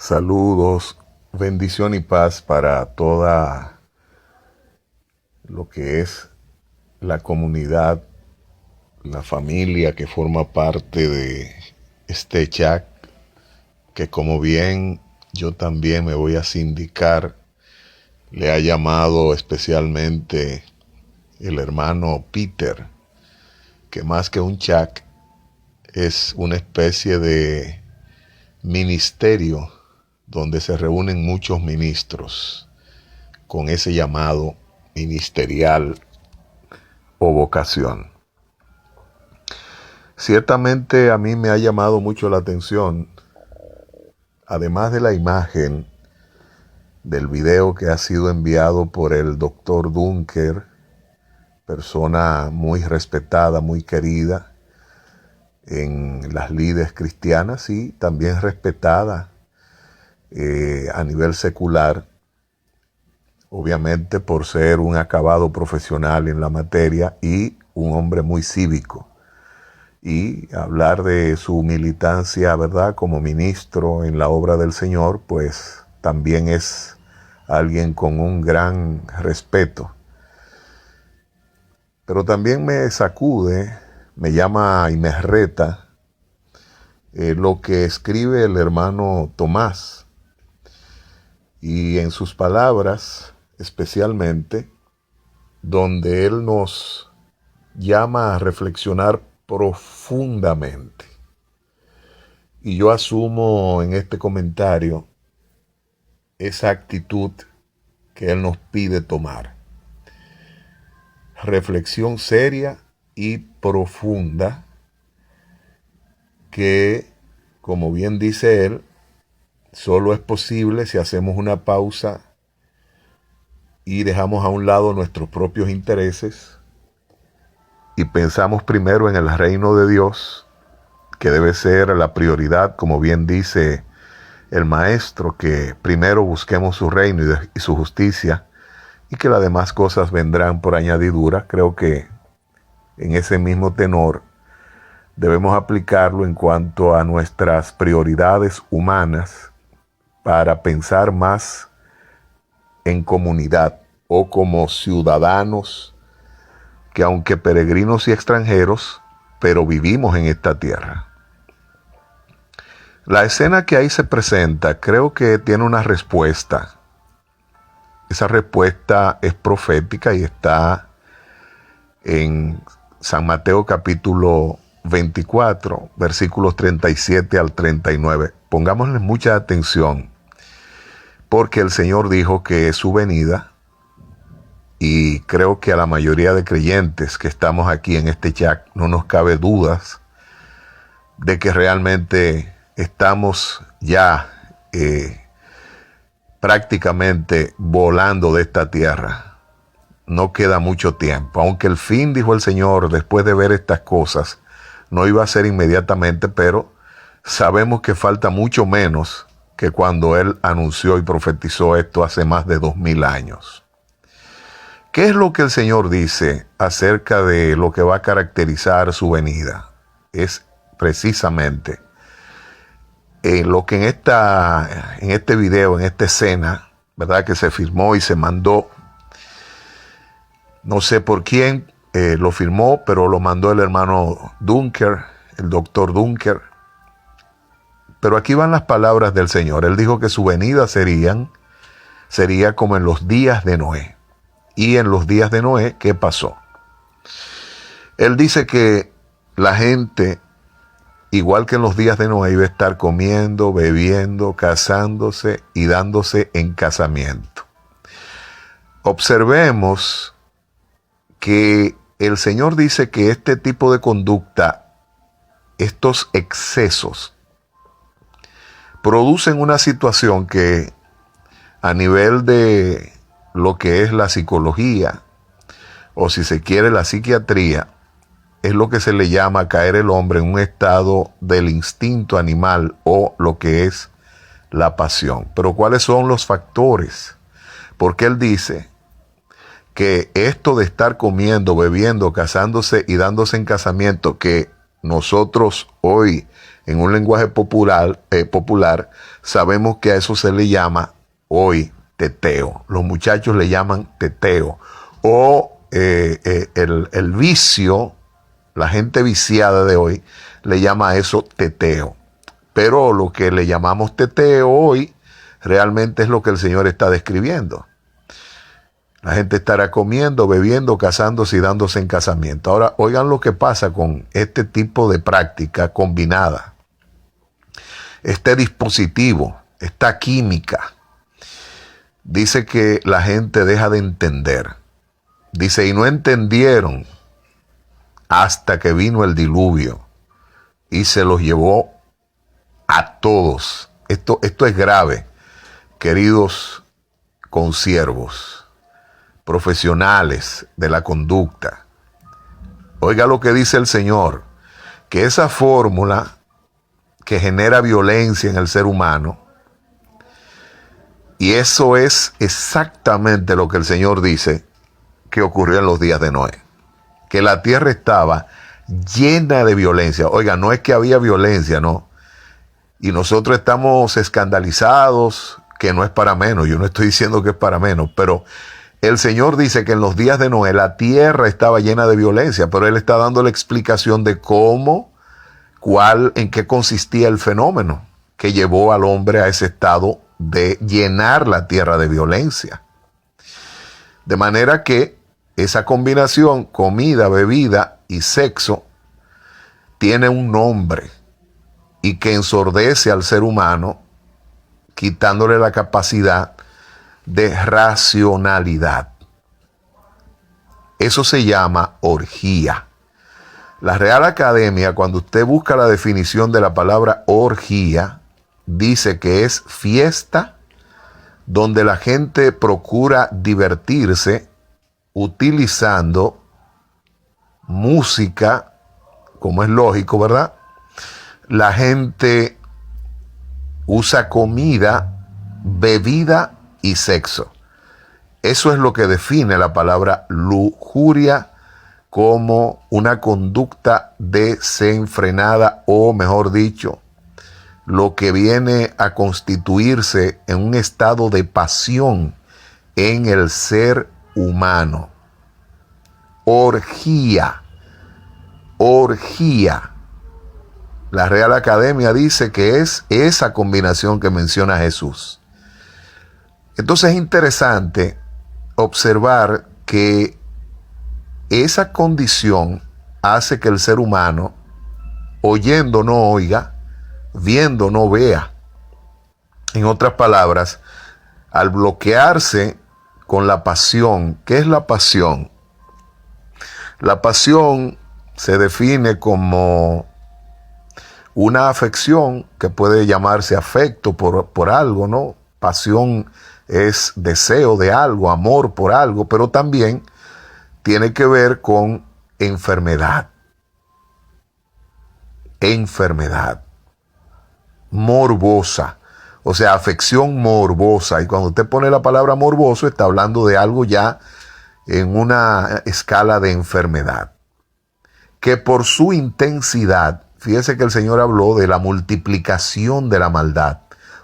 Saludos, bendición y paz para toda lo que es la comunidad, la familia que forma parte de este chat, que como bien yo también me voy a sindicar, le ha llamado especialmente el hermano Peter, que más que un chat es una especie de ministerio donde se reúnen muchos ministros con ese llamado ministerial o vocación. Ciertamente a mí me ha llamado mucho la atención, además de la imagen del video que ha sido enviado por el doctor Dunker, persona muy respetada, muy querida en las lides cristianas y también respetada a nivel secular, obviamente por ser un acabado profesional en la materia y un hombre muy cívico. Y hablar de su militancia, ¿verdad?, como ministro en la obra del Señor, pues también es alguien con un gran respeto. Pero también me sacude, me llama y me reta lo que escribe el hermano Tomás. Y en sus palabras, especialmente, donde él nos llama a reflexionar profundamente. Y yo asumo en este comentario esa actitud que él nos pide tomar. Reflexión seria y profunda que, como bien dice él, solo es posible si hacemos una pausa y dejamos a un lado nuestros propios intereses y pensamos primero en el reino de Dios, que debe ser la prioridad, como bien dice el maestro, que primero busquemos su reino y su justicia y que las demás cosas vendrán por añadidura. Creo que en ese mismo tenor debemos aplicarlo en cuanto a nuestras prioridades humanas para pensar más en comunidad o como ciudadanos que, aunque peregrinos y extranjeros, pero vivimos en esta tierra. La escena que ahí se presenta creo que tiene una respuesta. Esa respuesta es profética y está en San Mateo capítulo 24, versículos 37 al 39. Pongámosle mucha atención, porque el Señor dijo que su venida, y creo que a la mayoría de creyentes que estamos aquí en este chat no nos cabe dudas de que realmente estamos ya prácticamente volando de esta tierra. No queda mucho tiempo, aunque el fin, dijo el Señor, después de ver estas cosas, no iba a ser inmediatamente, pero sabemos que falta mucho menos que cuando Él anunció y profetizó esto hace más de 2000 años. ¿Qué es lo que el Señor dice acerca de lo que va a caracterizar su venida? Es precisamente lo que en este video, en esta escena, ¿verdad?, que se filmó y se mandó. No sé por quién lo filmó, pero lo mandó el hermano Dunker, el doctor Dunker. Pero aquí van las palabras del Señor. Él dijo que su venida sería como en los días de Noé. Y en los días de Noé, ¿qué pasó? Él dice que la gente, igual que en los días de Noé, iba a estar comiendo, bebiendo, casándose y dándose en casamiento. Observemos que el Señor dice que este tipo de conducta, estos excesos, producen una situación que a nivel de lo que es la psicología, o si se quiere la psiquiatría, es lo que se le llama caer el hombre en un estado del instinto animal o lo que es la pasión. Pero ¿cuáles son los factores? Porque él dice que esto de estar comiendo, bebiendo, casándose y dándose en casamiento, que nosotros hoy, en un lenguaje popular, sabemos que a eso se le llama hoy teteo. Los muchachos le llaman teteo. O el vicio, la gente viciada de hoy, le llama a eso teteo. Pero lo que le llamamos teteo hoy, realmente es lo que el Señor está describiendo. La gente estará comiendo, bebiendo, casándose y dándose en casamiento. Ahora, oigan lo que pasa con este tipo de práctica combinada. Este dispositivo, esta química, dice que la gente deja de entender. Dice, y no entendieron hasta que vino el diluvio y se los llevó a todos. Esto es grave, queridos consiervos, profesionales de la conducta. Oiga lo que dice el Señor, que esa fórmula que genera violencia en el ser humano, y eso es exactamente lo que el Señor dice que ocurrió en los días de Noé, que la tierra estaba llena de violencia. Oiga, no es que había violencia, no. Y nosotros estamos escandalizados, que no es para menos. Yo no estoy diciendo que es para menos, pero el Señor dice que en los días de Noé la tierra estaba llena de violencia, pero Él está dando la explicación de cómo, en qué consistía el fenómeno que llevó al hombre a ese estado de llenar la tierra de violencia. De manera que esa combinación, comida, bebida y sexo, tiene un nombre y que ensordece al ser humano, quitándole la capacidad de racionalidad. Eso se llama orgía. La Real Academia, cuando usted busca la definición de la palabra orgía, dice que es fiesta donde la gente procura divertirse utilizando música, como es lógico, ¿verdad? La gente usa comida, bebida y sexo. Eso es lo que define la palabra lujuria como una conducta desenfrenada, o mejor dicho, lo que viene a constituirse en un estado de pasión en el ser humano. Orgía. Orgía. La Real Academia dice que es esa combinación que menciona Jesús. Entonces es interesante observar que esa condición hace que el ser humano, oyendo no oiga, viendo no vea. En otras palabras, al bloquearse con la pasión, ¿qué es la pasión? La pasión se define como una afección que puede llamarse afecto por algo, ¿no? Pasión es deseo de algo, amor por algo, pero también tiene que ver con enfermedad. Enfermedad. Morbosa. O sea, afección morbosa. Y cuando usted pone la palabra morboso, está hablando de algo ya en una escala de enfermedad. Que por su intensidad, fíjese que el Señor habló de la multiplicación de la maldad.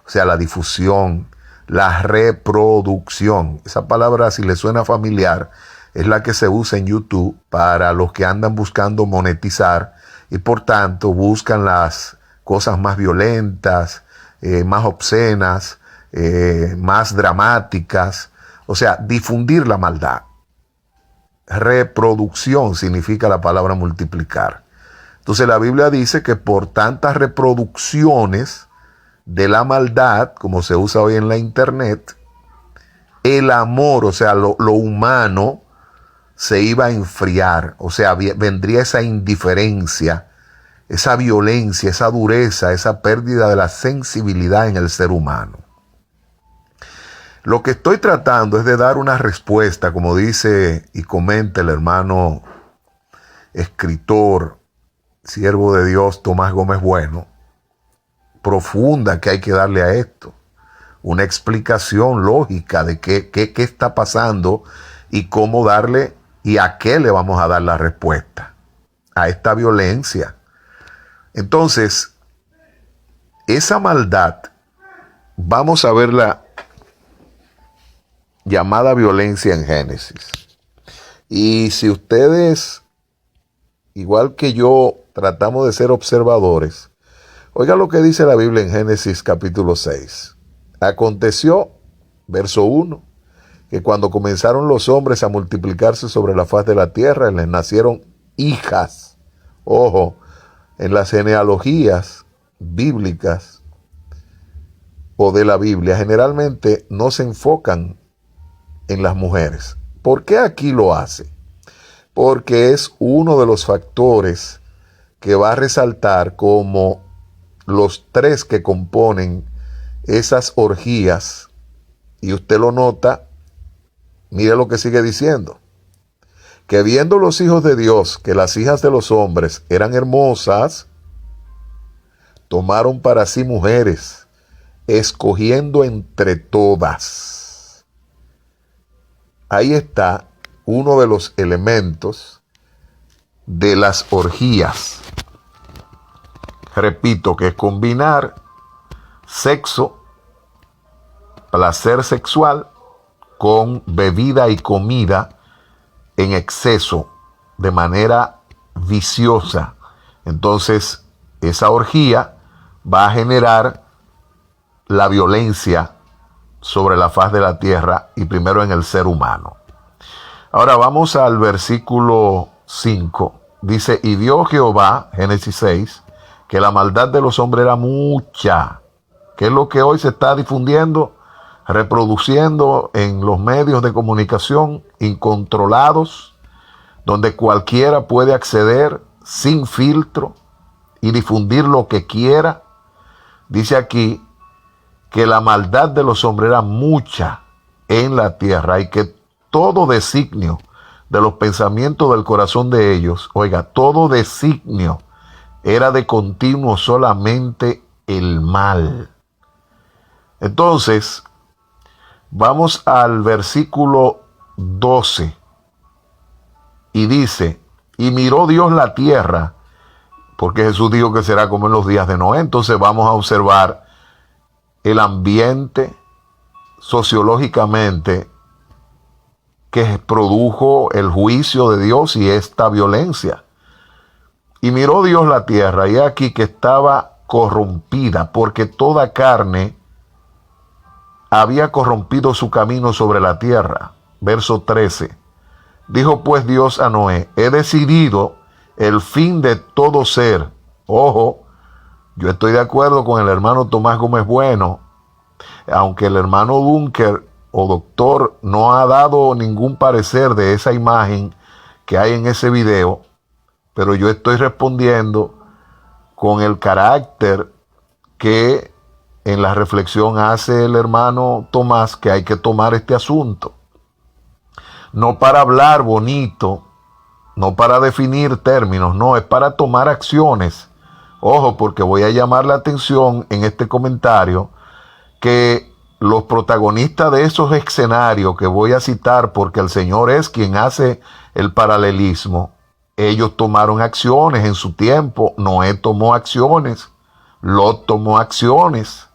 O sea, la difusión, la reproducción. Esa palabra, si le suena familiar, es la que se usa en YouTube para los que andan buscando monetizar y por tanto buscan las cosas más violentas, más obscenas, más dramáticas. O sea, difundir la maldad. Reproducción significa la palabra multiplicar. Entonces la Biblia dice que por tantas reproducciones de la maldad, como se usa hoy en la internet, el amor, o sea, lo humano, se iba a enfriar. O sea, vendría esa indiferencia, esa violencia, esa dureza, esa pérdida de la sensibilidad en el ser humano. Lo que estoy tratando es de dar una respuesta, como dice y comenta el hermano escritor, siervo de Dios, Tomás Gómez Bueno, profunda que hay que darle a esto. Una explicación lógica de qué está pasando y cómo darle y a qué le vamos a dar la respuesta a esta violencia. Entonces, esa maldad, vamos a ver la llamada violencia en Génesis. Y si ustedes, igual que yo, tratamos de ser observadores, oiga lo que dice la Biblia en Génesis capítulo 6. Aconteció, verso 1, que cuando comenzaron los hombres a multiplicarse sobre la faz de la tierra, les nacieron hijas. Ojo, en las genealogías bíblicas o de la Biblia generalmente no se enfocan en las mujeres. ¿Por qué aquí lo hace? Porque es uno de los factores que va a resaltar como los tres que componen esas orgías. Y usted lo nota, mire lo que sigue diciendo. Que viendo los hijos de Dios que las hijas de los hombres eran hermosas, tomaron para sí mujeres, escogiendo entre todas. Ahí está uno de los elementos de las orgías. Repito, que es combinar sexo, placer sexual, con bebida y comida en exceso, de manera viciosa. Entonces, esa orgía va a generar la violencia sobre la faz de la tierra y primero en el ser humano. Ahora vamos al versículo 5. Dice, y vio Jehová, Génesis 6, que la maldad de los hombres era mucha. ¿Qué es lo que hoy se está difundiendo, reproduciendo en los medios de comunicación incontrolados, donde cualquiera puede acceder sin filtro y difundir lo que quiera? Dice aquí que la maldad de los hombres era mucha en la tierra y que todo designio de los pensamientos del corazón de ellos, oiga, todo designio era de continuo solamente el mal. Entonces, vamos al versículo 12 y dice, y miró Dios la tierra, porque Jesús dijo que será como en los días de Noé. Entonces vamos a observar el ambiente sociológicamente que produjo el juicio de Dios y esta violencia. Y miró Dios la tierra, y aquí que estaba corrompida, porque toda carne había corrompido su camino sobre la tierra. Verso 13. Dijo pues Dios a Noé, he decidido el fin de todo ser. Ojo, yo estoy de acuerdo con el hermano Tomás Gómez Bueno, aunque el hermano Dunker o doctor no ha dado ningún parecer de esa imagen que hay en ese video, pero yo estoy respondiendo con el carácter que en la reflexión hace el hermano Tomás, que hay que tomar este asunto. No para hablar bonito, no para definir términos, no, es para tomar acciones. Ojo, porque voy a llamar la atención en este comentario que los protagonistas de esos escenarios que voy a citar, porque el Señor es quien hace el paralelismo, ellos tomaron acciones en su tiempo. Noé tomó acciones, Lot tomó acciones.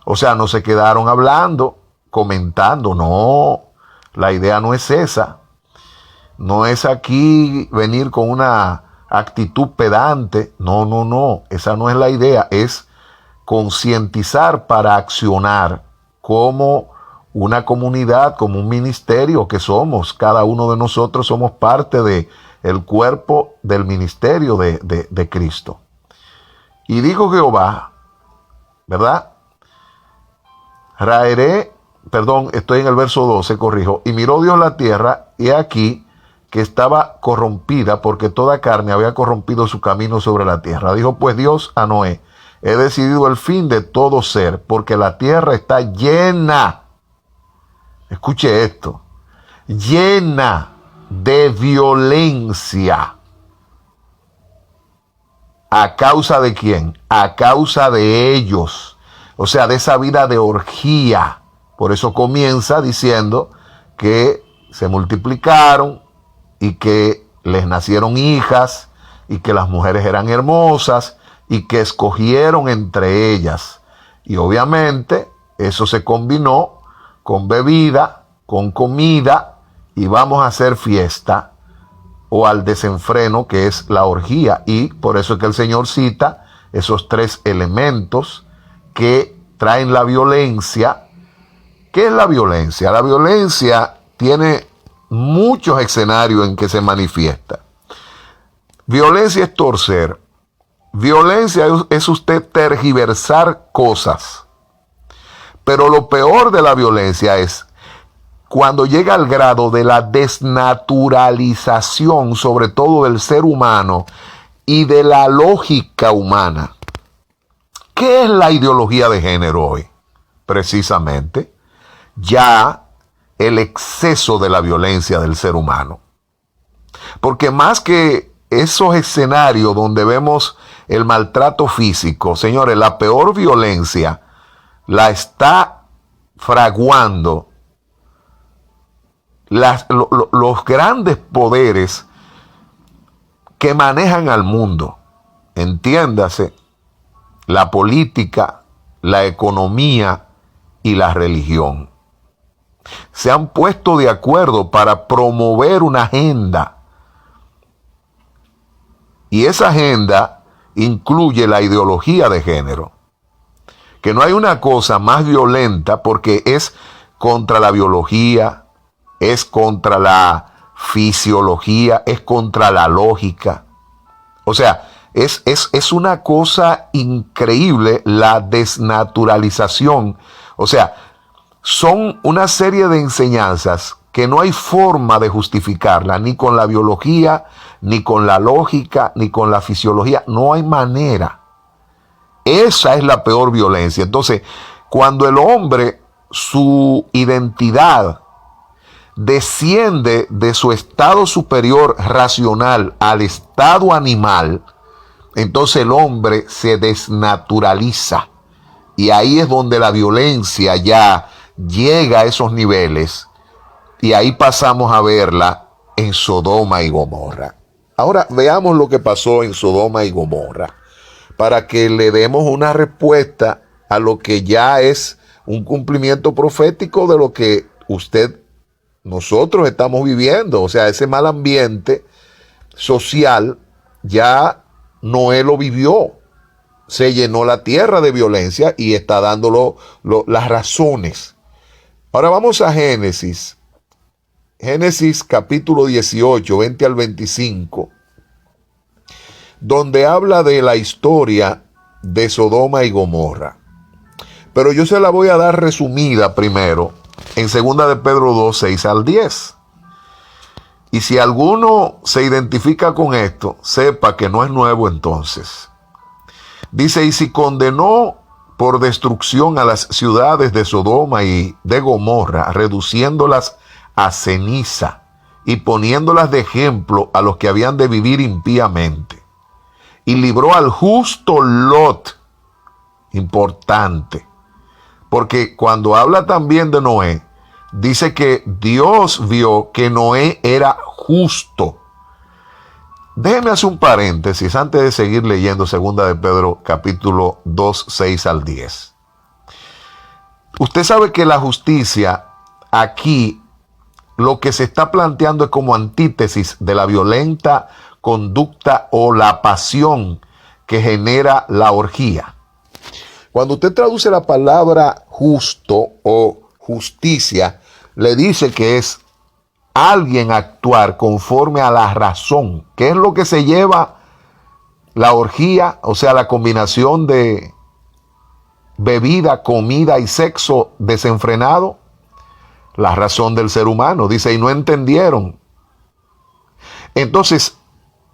O sea, no se quedaron hablando, comentando. No, la idea no es esa. No es aquí venir con una actitud pedante. No, no, no. Esa no es la idea. Es concientizar para accionar como una comunidad, como un ministerio que somos. Cada uno de nosotros somos parte del cuerpo del ministerio de Cristo. Y dijo Jehová, ¿verdad? Estoy en el verso 12, corrijo. Y miró Dios la tierra, y aquí que estaba corrompida, porque toda carne había corrompido su camino sobre la tierra. Dijo pues Dios a Noé, he decidido el fin de todo ser, porque la tierra está llena, escuche esto, llena de violencia. ¿A causa de quién? A causa de ellos. O sea, de esa vida de orgía. Por eso comienza diciendo que se multiplicaron y que les nacieron hijas y que las mujeres eran hermosas y que escogieron entre ellas. Y obviamente eso se combinó con bebida, con comida, y vamos a hacer fiesta o al desenfreno, que es la orgía. Y por eso es que el Señor cita esos tres elementos que traen la violencia. ¿Qué es la violencia? La violencia tiene muchos escenarios en que se manifiesta. Violencia es torcer. Violencia es usted tergiversar cosas. Pero lo peor de la violencia es cuando llega al grado de la desnaturalización, sobre todo del ser humano y de la lógica humana. ¿Qué es la ideología de género hoy? Precisamente, ya el exceso de la violencia del ser humano. Porque más que esos escenarios donde vemos el maltrato físico, señores, la peor violencia la está fraguando los grandes poderes que manejan al mundo. Entiéndase, la política, la economía y la religión. Se han puesto de acuerdo para promover una agenda. Y esa agenda incluye la ideología de género. Que no hay una cosa más violenta porque es contra la biología, es contra la fisiología, es contra la lógica. O sea, es una cosa increíble la desnaturalización. O sea, son una serie de enseñanzas que no hay forma de justificarla, ni con la biología, ni con la lógica, ni con la fisiología. No hay manera. Esa es la peor violencia. Entonces, cuando el hombre, su identidad desciende de su estado superior racional al estado animal, entonces el hombre se desnaturaliza. Y ahí es donde la violencia ya llega a esos niveles. Y ahí pasamos a verla en Sodoma y Gomorra. Ahora veamos lo que pasó en Sodoma y Gomorra, para que le demos una respuesta a lo que ya es un cumplimiento profético de lo que nosotros estamos viviendo. O sea, ese mal ambiente social ya Noé lo vivió. Se llenó la tierra de violencia y está dando las razones. Ahora vamos a Génesis. Génesis capítulo 18, 20 al 25. Donde habla de la historia de Sodoma y Gomorra. Pero yo se la voy a dar resumida primero en 2 de Pedro 2, 6 al 10. Y si alguno se identifica con esto, sepa que no es nuevo entonces. Dice, y si condenó por destrucción a las ciudades de Sodoma y de Gomorra, reduciéndolas a ceniza y poniéndolas de ejemplo a los que habían de vivir impíamente. Y libró al justo Lot, importante, porque cuando habla también de Noé, dice que Dios vio que Noé era justo. Déjeme hacer un paréntesis antes de seguir leyendo 2 de Pedro capítulo 2, 6 al 10. Usted sabe que la justicia aquí, lo que se está planteando es como antítesis de la violenta conducta o la pasión que genera la orgía. Cuando usted traduce la palabra justo o justicia, le dice que es alguien actuar conforme a la razón. ¿Qué es lo que se lleva la orgía? O sea, la combinación de bebida, comida y sexo desenfrenado. La razón del ser humano. Dice, y no entendieron. Entonces,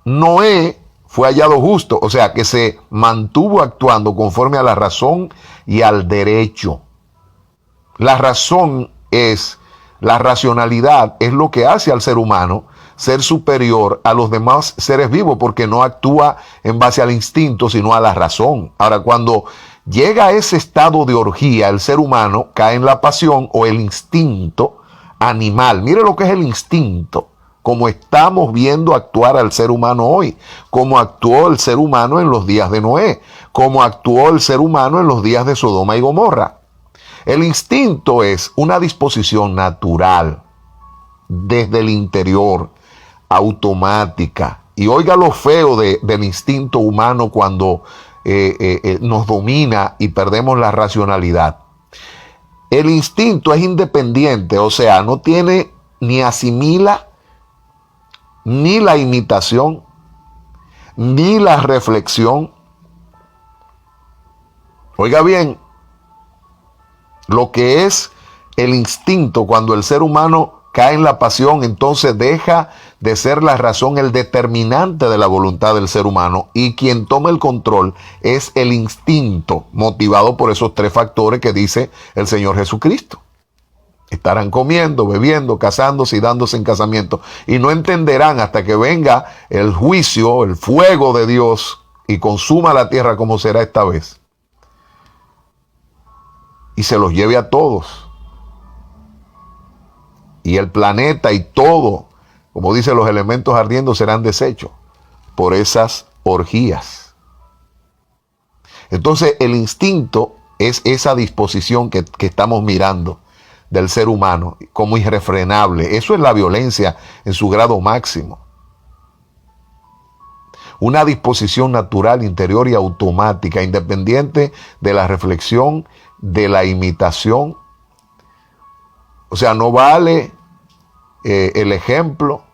Noé fue hallado justo, o sea, que se mantuvo actuando conforme a la razón y al derecho. La razón es, la racionalidad es lo que hace al ser humano ser superior a los demás seres vivos, porque no actúa en base al instinto, sino a la razón. Ahora, cuando llega a ese estado de orgía, el ser humano cae en la pasión o el instinto animal. Mire lo que es el instinto. como estamos viendo actuar al ser humano hoy, como actuó el ser humano en los días de Noé, como actuó el ser humano en los días de Sodoma y Gomorra. El instinto es una disposición natural, desde el interior, automática. Y oiga lo feo del instinto humano cuando nos domina y perdemos la racionalidad. El instinto es independiente, o sea, no tiene ni asimila, ni la imitación, ni la reflexión. Oiga bien, lo que es el instinto cuando el ser humano cae en la pasión, entonces deja de ser la razón el determinante de la voluntad del ser humano, y quien toma el control es el instinto, motivado por esos tres factores que dice el Señor Jesucristo. Estarán comiendo, bebiendo, casándose y dándose en casamiento, y no entenderán hasta que venga el juicio, el fuego de Dios, y consuma la tierra como será esta vez, y se los lleve a todos. Y el planeta y todo, como dicen los elementos ardiendo, serán deshechos por esas orgías. Entonces el instinto es esa disposición que estamos mirando del ser humano como irrefrenable. Eso es la violencia en su grado máximo. Una disposición natural, interior y automática, independiente de la reflexión, de la imitación. O sea, no vale el ejemplo,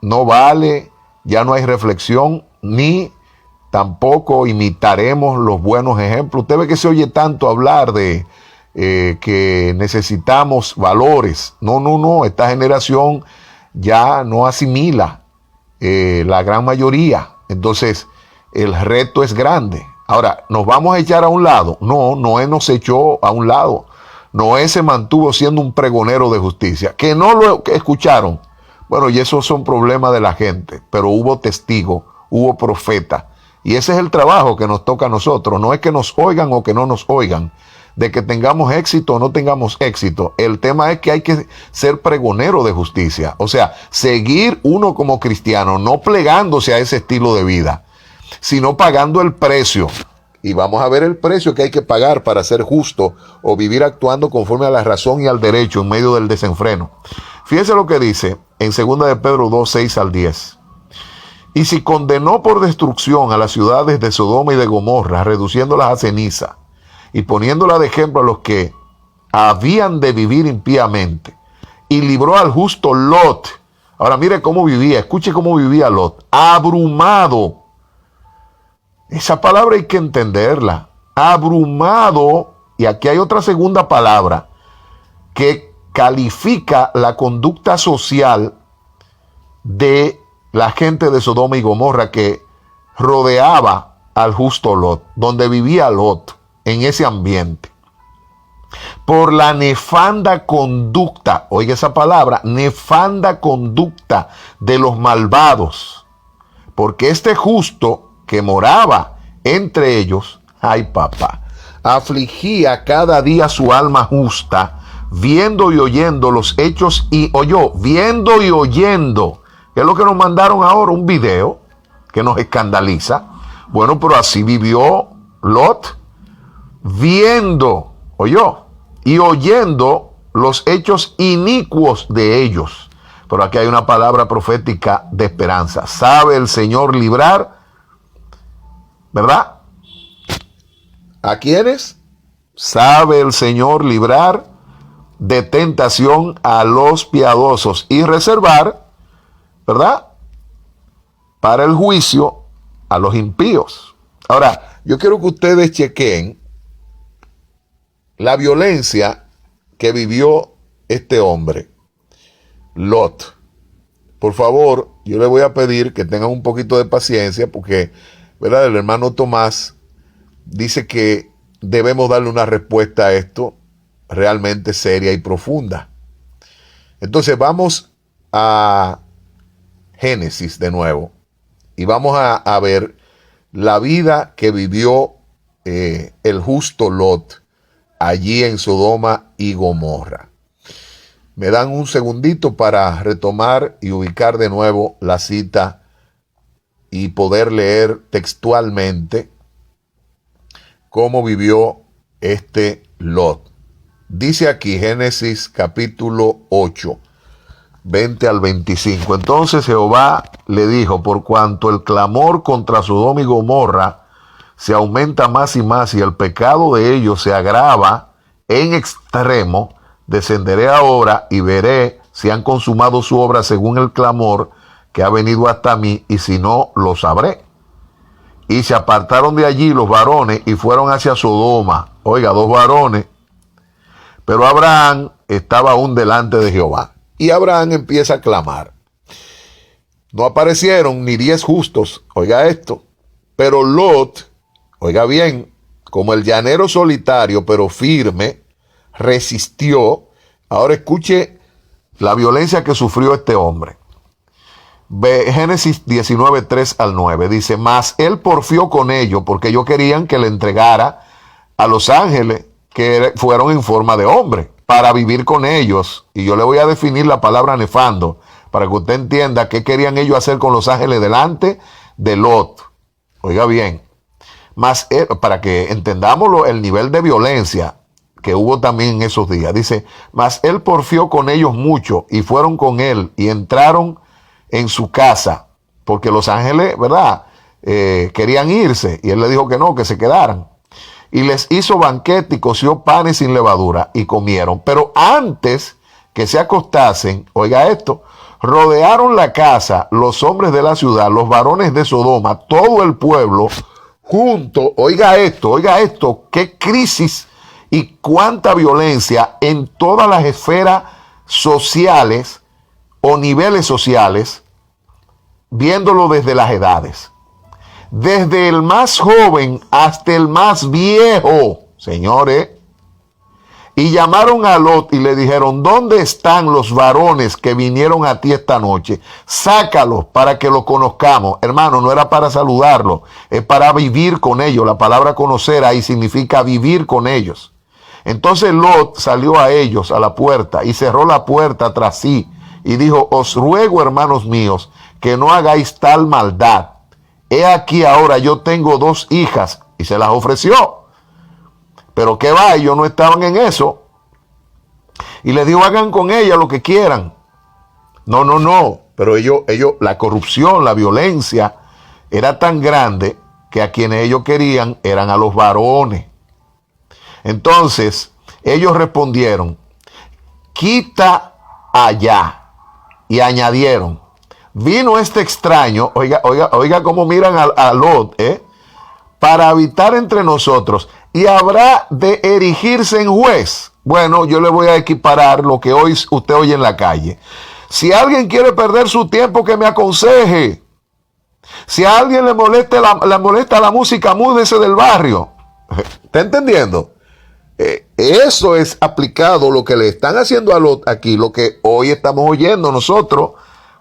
no vale, ya no hay reflexión, ni tampoco imitaremos los buenos ejemplos. Usted ve que se oye tanto hablar de que necesitamos valores. No, esta generación ya no asimila la gran mayoría. Entonces, el reto es grande. Ahora, ¿nos vamos a echar a un lado? No, Noé nos echó a un lado. Noé se mantuvo siendo un pregonero de justicia. Que no lo escucharon. Bueno, y esos son problemas de la gente. Pero hubo testigos, hubo profetas. Y ese es el trabajo que nos toca a nosotros. No es que nos oigan o que no nos oigan. De que tengamos éxito o no tengamos éxito. El tema es que hay que ser pregonero de justicia. O sea, seguir uno como cristiano, no plegándose a ese estilo de vida, sino pagando el precio. Y vamos a ver el precio que hay que pagar para ser justo o vivir actuando conforme a la razón y al derecho en medio del desenfreno. Fíjese lo que dice en 2 de Pedro 2, 6 al 10. Y si condenó por destrucción a las ciudades de Sodoma y de Gomorra, reduciéndolas a ceniza y poniéndolas de ejemplo a los que habían de vivir impíamente, y libró al justo Lot. Ahora mire cómo vivía, escuche cómo vivía Lot, abrumado. Esa palabra hay que entenderla. Abrumado, y aquí hay otra segunda palabra que califica la conducta social de la gente de Sodoma y Gomorra que rodeaba al justo Lot, donde vivía Lot, en ese ambiente. Por la nefanda conducta, oiga esa palabra, nefanda conducta de los malvados. Porque este justo que moraba entre ellos, ay papá, afligía cada día su alma justa, viendo y oyendo los hechos viendo y oyendo, que es lo que nos mandaron ahora, un video que nos escandaliza. Bueno, pero así vivió Lot, viendo, y oyendo los hechos inicuos de ellos. Pero aquí hay una palabra profética de esperanza. ¿Sabe el Señor librar? ¿Verdad? ¿A quiénes? Sabe el Señor librar de tentación a los piadosos y reservar, ¿verdad?, para el juicio a los impíos. Ahora, yo quiero que ustedes chequen la violencia que vivió este hombre, Lot. Por favor, yo le voy a pedir que tengan un poquito de paciencia porque, ¿verdad?, el hermano Tomás dice que debemos darle una respuesta a esto realmente seria y profunda. Entonces vamos a Génesis de nuevo y vamos a ver la vida que vivió el justo Lot allí en Sodoma y Gomorra. Me dan un segundito para retomar y ubicar de nuevo la cita y poder leer textualmente cómo vivió este Lot. Dice aquí Génesis capítulo 8, 20 al 25. Entonces Jehová le dijo: por cuanto el clamor contra Sodoma y Gomorra se aumenta más y más y el pecado de ellos se agrava en extremo, descenderé ahora y veré si han consumado su obra según el clamor que ha venido hasta mí, y si no, lo sabré. Y se apartaron de allí los varones y fueron hacia Sodoma. Oiga, 2 varones. Pero Abraham estaba aún delante de Jehová. Y Abraham empieza a clamar. No aparecieron ni 10 justos. Oiga esto. Pero Lot, oiga bien, como el llanero solitario, pero firme, resistió. Ahora escuche la violencia que sufrió este hombre. Génesis 19, 3 al 9. Dice: mas él porfió con ellos porque ellos querían que le entregara a los ángeles que fueron en forma de hombre para vivir con ellos. Y yo le voy a definir la palabra nefando para que usted entienda qué querían ellos hacer con los ángeles delante de Lot. Oiga bien, mas él, para que entendamos el nivel de violencia que hubo también en esos días. Dice: mas él porfió con ellos mucho y fueron con él y entraron en su casa, porque los ángeles, ¿verdad? Querían irse y él le dijo que no, que se quedaran. Y les hizo banquete y coció panes sin levadura y comieron. Pero antes que se acostasen, oiga esto, rodearon la casa los hombres de la ciudad, los varones de Sodoma, todo el pueblo junto. Oiga esto, qué crisis y cuánta violencia en todas las esferas sociales o niveles sociales, viéndolo desde las edades. Desde el más joven hasta el más viejo, señores. Y llamaron a Lot y le dijeron: ¿dónde están los varones que vinieron a ti esta noche? Sácalos para que los conozcamos. Hermano, no era para saludarlos, es para vivir con ellos. La palabra conocer ahí significa vivir con ellos. Entonces Lot salió a ellos a la puerta y cerró la puerta tras sí y dijo: os ruego, hermanos míos, que no hagáis tal maldad. He aquí ahora yo tengo 2 hijas, y se las ofreció. Pero qué va, ellos no estaban en eso. Y les dijo: hagan con ellas lo que quieran. No. Pero ellos, la corrupción, la violencia era tan grande que a quienes ellos querían eran a los varones. Entonces ellos respondieron: quita allá. Y añadieron: vino este extraño, oiga cómo miran a Lot, para habitar entre nosotros, y habrá de erigirse en juez. Bueno, yo le voy a equiparar lo que hoy usted oye en la calle. Si alguien quiere perder su tiempo, que me aconseje. Si a alguien le molesta la música, múdese del barrio. ¿Está entendiendo? Eso es aplicado lo que le están haciendo a Lot aquí, lo que hoy estamos oyendo nosotros,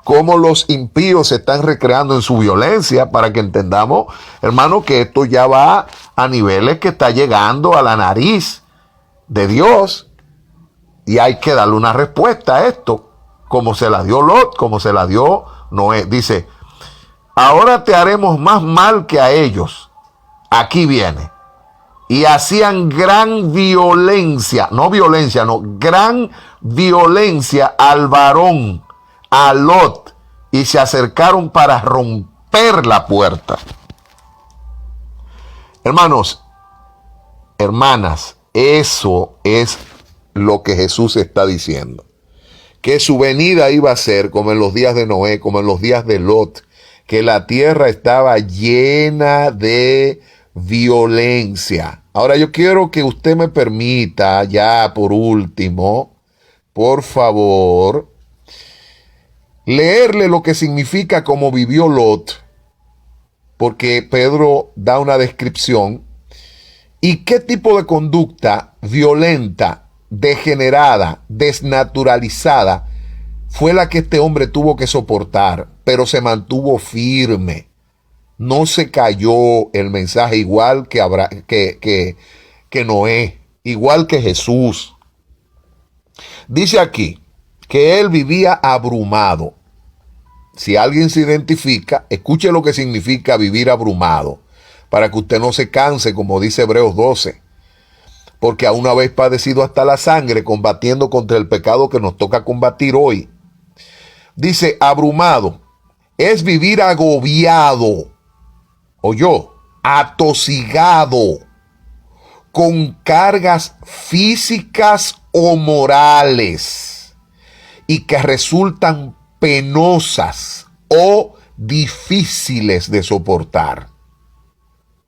cómo los impíos se están recreando en su violencia, para que entendamos, hermano, que esto ya va a niveles que está llegando a la nariz de Dios, y hay que darle una respuesta a esto, como se la dio Lot, como se la dio Noé. Dice: ahora te haremos más mal que a ellos. Aquí viene. Y hacían gran violencia, gran violencia al varón, a Lot, y se acercaron para romper la puerta. Hermanos, hermanas, eso es lo que Jesús está diciendo. Que su venida iba a ser como en los días de Noé, como en los días de Lot, que la tierra estaba llena de violencia. Ahora yo quiero que usted me permita, ya por último, por favor, leerle lo que significa cómo vivió Lot, porque Pedro da una descripción, y qué tipo de conducta violenta, degenerada, desnaturalizada fue la que este hombre tuvo que soportar, pero se mantuvo firme. No se cayó el mensaje, igual que Noé, igual que Jesús. Dice aquí, que él vivía abrumado. Si alguien se identifica, escuche lo que significa vivir abrumado, para que usted no se canse, como dice Hebreos 12. Porque aún habéis padecido hasta la sangre, combatiendo contra el pecado que nos toca combatir hoy. Dice, abrumado es vivir agobiado, oyó, atosigado, con cargas físicas o morales y que resultan penosas o difíciles de soportar.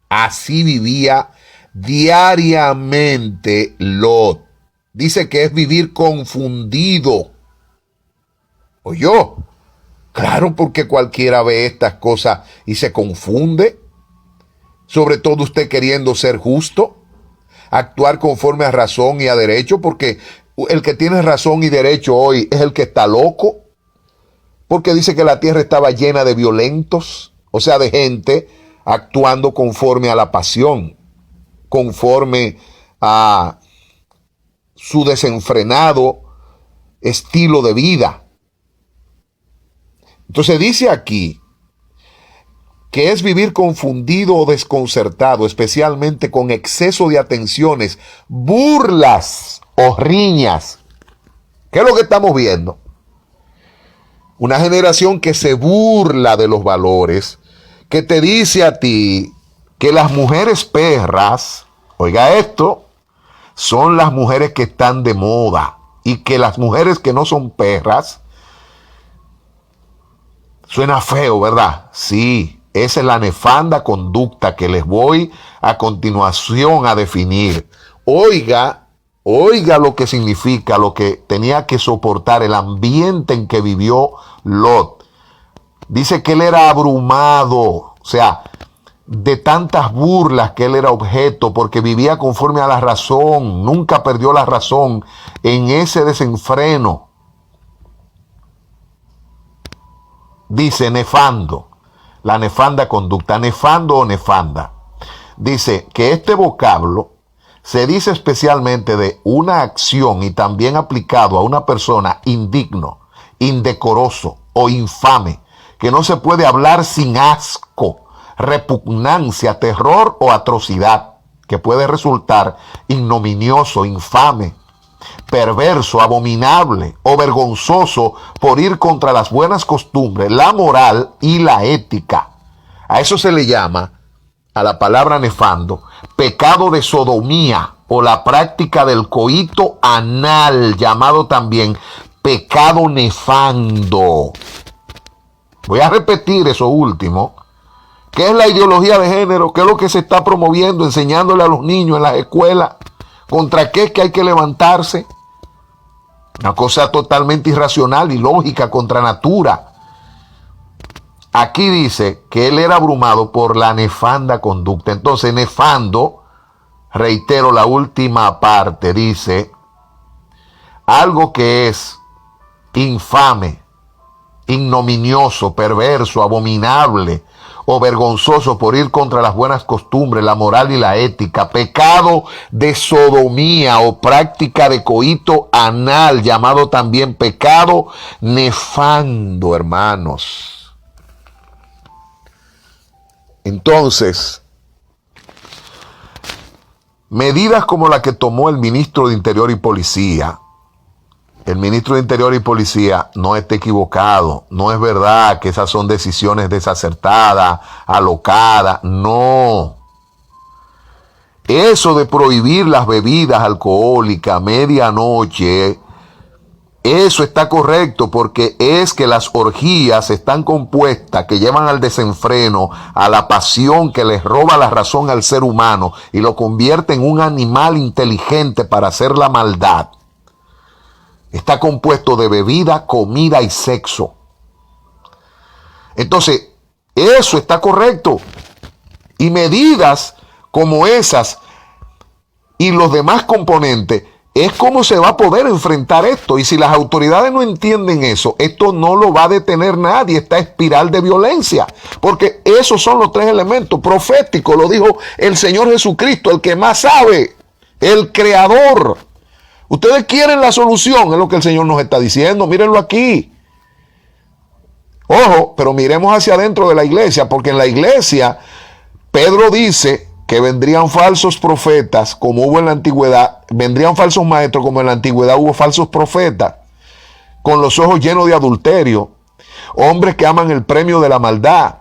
Así vivía diariamente Lot. Dice que es vivir confundido. ¿Oyó? Claro, porque cualquiera ve estas cosas y se confunde. Sobre todo usted queriendo ser justo, actuar conforme a razón y a derecho, porque el que tiene razón y derecho hoy es el que está loco, porque dice que la tierra estaba llena de violentos, o sea, de gente actuando conforme a la pasión, conforme a su desenfrenado estilo de vida. Entonces dice aquí que es vivir confundido o desconcertado, especialmente con exceso de atenciones, burlas o riñas. ¿Qué es lo que estamos viendo? Una generación que se burla de los valores, que te dice a ti que las mujeres perras, oiga esto, son las mujeres que están de moda, y que las mujeres que no son perras, suena feo, ¿verdad? Sí. Esa es la nefanda conducta que les voy a continuación a definir. Oiga lo que significa, lo que tenía que soportar, el ambiente en que vivió Lot. Dice que él era abrumado, o sea, de tantas burlas que él era objeto, porque vivía conforme a la razón, nunca perdió la razón en ese desenfreno. Dice nefando. La nefanda conducta, nefando o nefanda. Dice que este vocablo se dice especialmente de una acción y también aplicado a una persona indigno, indecoroso o infame, que no se puede hablar sin asco, repugnancia, terror o atrocidad, que puede resultar ignominioso, infame, perverso, abominable o vergonzoso por ir contra las buenas costumbres, la moral y la ética. A eso se le llama, a la palabra nefando, pecado de sodomía o la práctica del coito anal, llamado también pecado nefando. Voy a repetir eso último. ¿Qué es la ideología de género? ¿Qué es lo que se está promoviendo, enseñándole a los niños en las escuelas? ¿Contra qué es que hay que levantarse? Una cosa totalmente irracional y lógica, contra natura. Aquí dice que él era abrumado por la nefanda conducta. Entonces, nefando, reitero la última parte, dice algo que es infame, ignominioso, perverso, abominable o vergonzoso por ir contra las buenas costumbres, la moral y la ética, pecado de sodomía o práctica de coito anal, llamado también pecado nefando, hermanos. Entonces, medidas como la que tomó el ministro de Interior y Policía, el ministro de Interior y Policía no está equivocado. No es verdad que esas son decisiones desacertadas, alocadas. No. Eso de prohibir las bebidas alcohólicas a medianoche, eso está correcto, porque es que las orgías están compuestas, que llevan al desenfreno, a la pasión que les roba la razón al ser humano y lo convierte en un animal inteligente para hacer la maldad. Está compuesto de bebida, comida y sexo. Entonces, eso está correcto. Y medidas como esas y los demás componentes es como se va a poder enfrentar esto. Y si las autoridades no entienden eso, esto no lo va a detener nadie, esta espiral de violencia. Porque esos son los tres elementos proféticos, lo dijo el Señor Jesucristo, el que más sabe, el Creador. Ustedes quieren la solución, es lo que el Señor nos está diciendo. Mírenlo aquí. Ojo, pero miremos hacia adentro de la iglesia, porque en la iglesia Pedro dice que vendrían falsos profetas, como hubo en la antigüedad, vendrían falsos maestros, como en la antigüedad hubo falsos profetas, con los ojos llenos de adulterio, hombres que aman el premio de la maldad,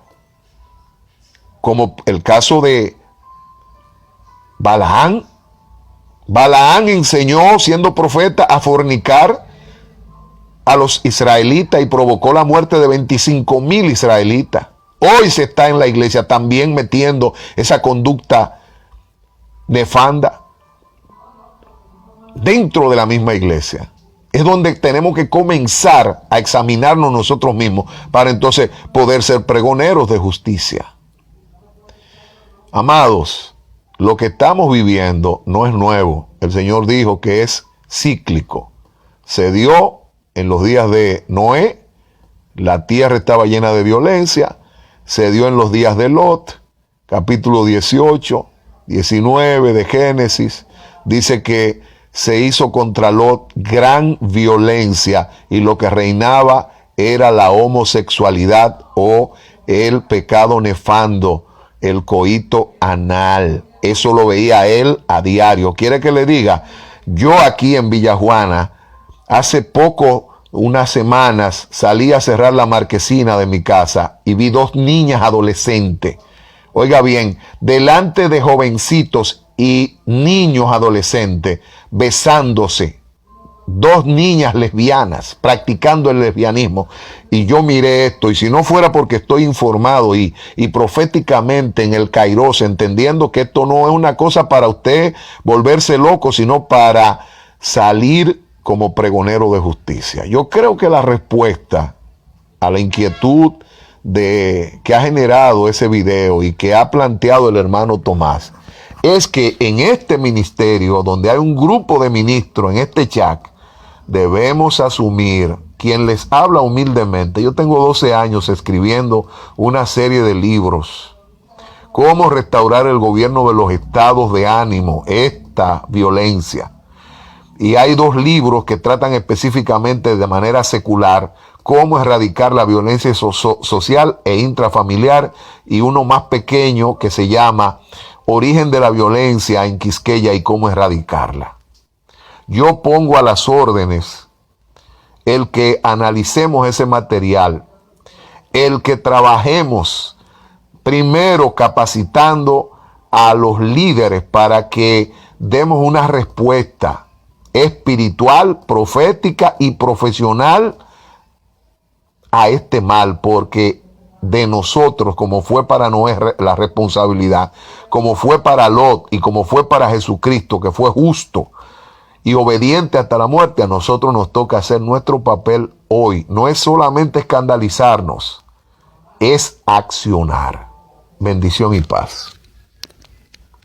como el caso de Balaán. Balaán enseñó, siendo profeta, a fornicar a los israelitas y provocó la muerte de 25,000 israelitas. Hoy se está en la iglesia también metiendo esa conducta nefanda dentro de la misma iglesia. Es donde tenemos que comenzar a examinarnos nosotros mismos para entonces poder ser pregoneros de justicia. Amados, lo que estamos viviendo no es nuevo. El Señor dijo que es cíclico. Se dio en los días de Noé, la tierra estaba llena de violencia. Se dio en los días de Lot, capítulo 18, 19 de Génesis. Dice que se hizo contra Lot gran violencia y lo que reinaba era la homosexualidad o el pecado nefando, el coito anal. Eso lo veía él a diario. ¿Quiere que le diga? Yo aquí en Villajuana, hace poco, unas semanas, salí a cerrar la marquesina de mi casa y vi 2 niñas adolescentes. Oiga bien, delante de jovencitos y niños adolescentes, besándose. 2 niñas lesbianas practicando el lesbianismo. Y yo miré esto, y si no fuera porque estoy informado y proféticamente en el Kairos, entendiendo que esto no es una cosa para usted volverse loco, sino para salir como pregonero de justicia. Yo creo que la respuesta a la inquietud que ha generado ese video y que ha planteado el hermano Tomás es que en este ministerio, donde hay un grupo de ministros en este chat, debemos asumir, quien les habla humildemente. Yo tengo 12 años escribiendo una serie de libros. Cómo restaurar el gobierno de los estados de ánimo, esta violencia. Y hay 2 libros que tratan específicamente de manera secular cómo erradicar la violencia social e intrafamiliar, y uno más pequeño que se llama Origen de la violencia en Quisqueya y cómo erradicarla. Yo pongo a las órdenes el que analicemos ese material, el que trabajemos primero capacitando a los líderes para que demos una respuesta espiritual, profética y profesional a este mal, porque de nosotros, como fue para Noé la responsabilidad, como fue para Lot y como fue para Jesucristo, que fue justo y obediente hasta la muerte, a nosotros nos toca hacer nuestro papel hoy. No es solamente escandalizarnos, es accionar. Bendición y paz.